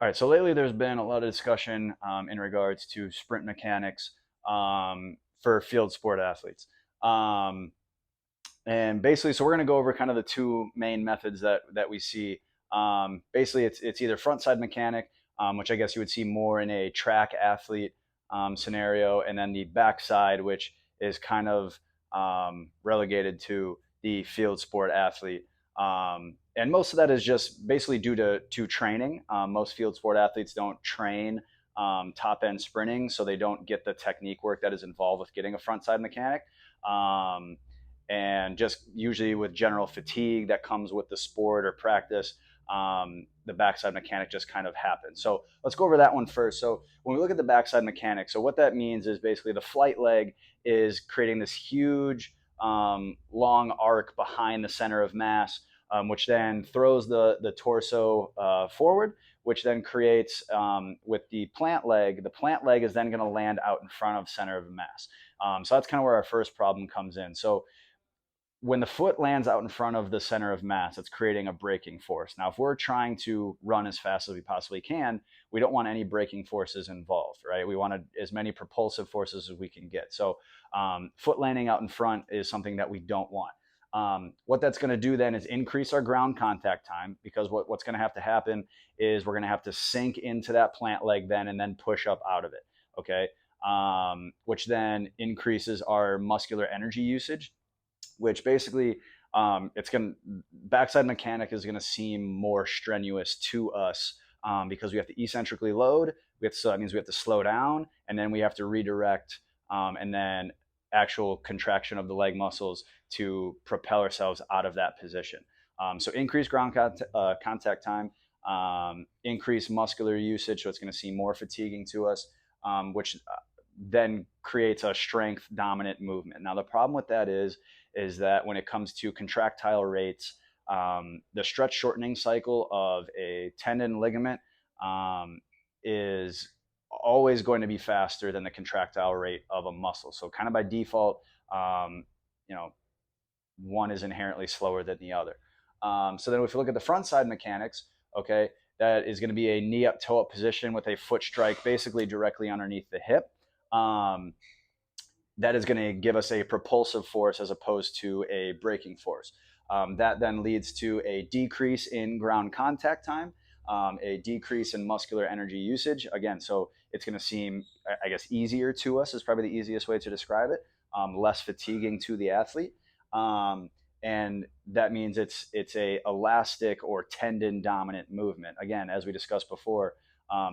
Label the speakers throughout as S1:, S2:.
S1: All right, so lately there's been a lot of discussion in regards to sprint mechanics for field sport athletes. Um, and basically, so we're going to go over kind of the two main methods that we see. Basically, it's either frontside mechanic, which I guess you would see more in a track athlete scenario, and then the backside, which is kind of relegated to the field sport athlete. And most of that is just basically due to training. Most field sport athletes don't train top end sprinting, so they don't get the technique work that is involved with getting a frontside mechanic. Um, and just usually with general fatigue that comes with the sport or practice, the backside mechanic just kind of happens. So let's go over that one first. So when we look at the backside mechanic, so what that means is basically the flight leg is creating this huge long arc behind the center of mass, which then throws the torso forward, which then creates with the plant leg. The plant leg is then going to land out in front of center of mass. So that's kind of where our first problem comes in. So when the foot lands out in front of the center of mass, it's creating a braking force. Now, if we're trying to run as fast as we possibly can, we don't want any braking forces involved, right? We want as many propulsive forces as we can get. So foot landing out in front is something that we don't want. What that's going to do then is increase our ground contact time, because what's going to have to happen is we're going to have to sink into that plant leg then and then push up out of it, okay? Which then increases our muscular energy usage, which basically it's going to backside mechanic is going to seem more strenuous to us because we have to eccentrically load. So that means we have to slow down, and then we have to redirect, and then actual contraction of the leg muscles to propel ourselves out of that position. So increased ground contact time, increased muscular usage, so it's going to seem more fatiguing to us, which then creates a strength dominant movement. Now the problem with that is that when it comes to contractile rates, the stretch shortening cycle of a tendon ligament is always going to be faster than the contractile rate of a muscle. So kind of by default, you know, one is inherently slower than the other. So then if you look at the front side mechanics, okay, that is going to be a knee up, toe up position with a foot strike basically directly underneath the hip. That is going to give us a propulsive force as opposed to a braking force. That then leads to a decrease in ground contact time, a decrease in muscular energy usage. Again, so it's going to seem, I guess, easier to us is probably the easiest way to describe it, less fatiguing to the athlete. And that means it's a elastic or tendon dominant movement. Again, as we discussed before,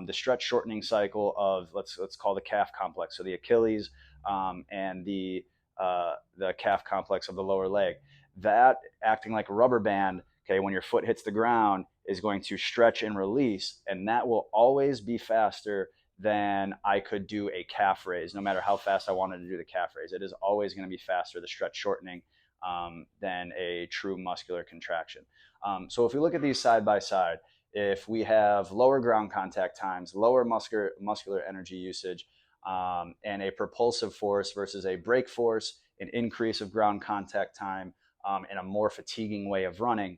S1: the stretch shortening cycle of let's call the calf complex, so the Achilles and the calf complex of the lower leg, that acting like a rubber band, okay, when your foot hits the ground, is going to stretch and release, and that will always be faster than I could do a calf raise. No matter how fast I wanted to do the calf raise, it is always going to be faster, the stretch shortening, than a true muscular contraction. So if we look at these side by side, if we have lower ground contact times, lower muscular energy usage, and a propulsive force versus a brake force, an increase of ground contact time, and a more fatiguing way of running,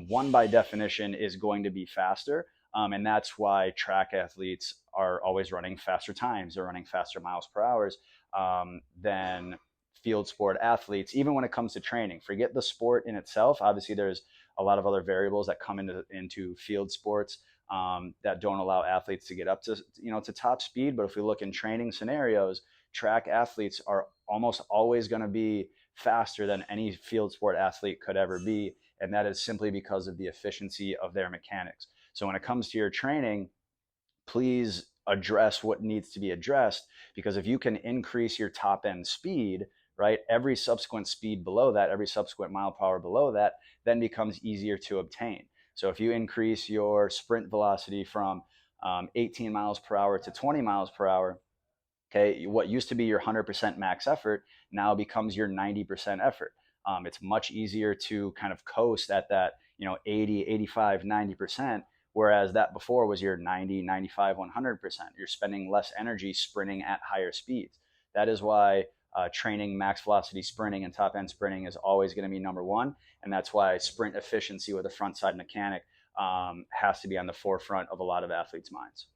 S1: one by definition is going to be faster. And that's why track athletes are always running faster times. They're running faster miles per hour than field sport athletes, even when it comes to training. Forget the sport in itself. Obviously, there's a lot of other variables that come into field sports that don't allow athletes to get up to top speed. But if we look in training scenarios, track athletes are almost always going to be faster than any field sport athlete could ever be, and that is simply because of the efficiency of their mechanics. So when it comes to your training, please address what needs to be addressed, because if you can increase your top end speed, right, every subsequent speed below that, every subsequent mile per hour below that, then becomes easier to obtain. So if you increase your sprint velocity from 18 miles per hour to 20 miles per hour, okay, what used to be your 100% max effort now becomes your 90% effort. It's much easier to kind of coast at that, 80, 85, 90%, whereas that before was your 90, 95, 100%. You're spending less energy sprinting at higher speeds. That is why training max velocity sprinting and top end sprinting is always going to be number one. And that's why sprint efficiency with a front side mechanic has to be on the forefront of a lot of athletes' minds.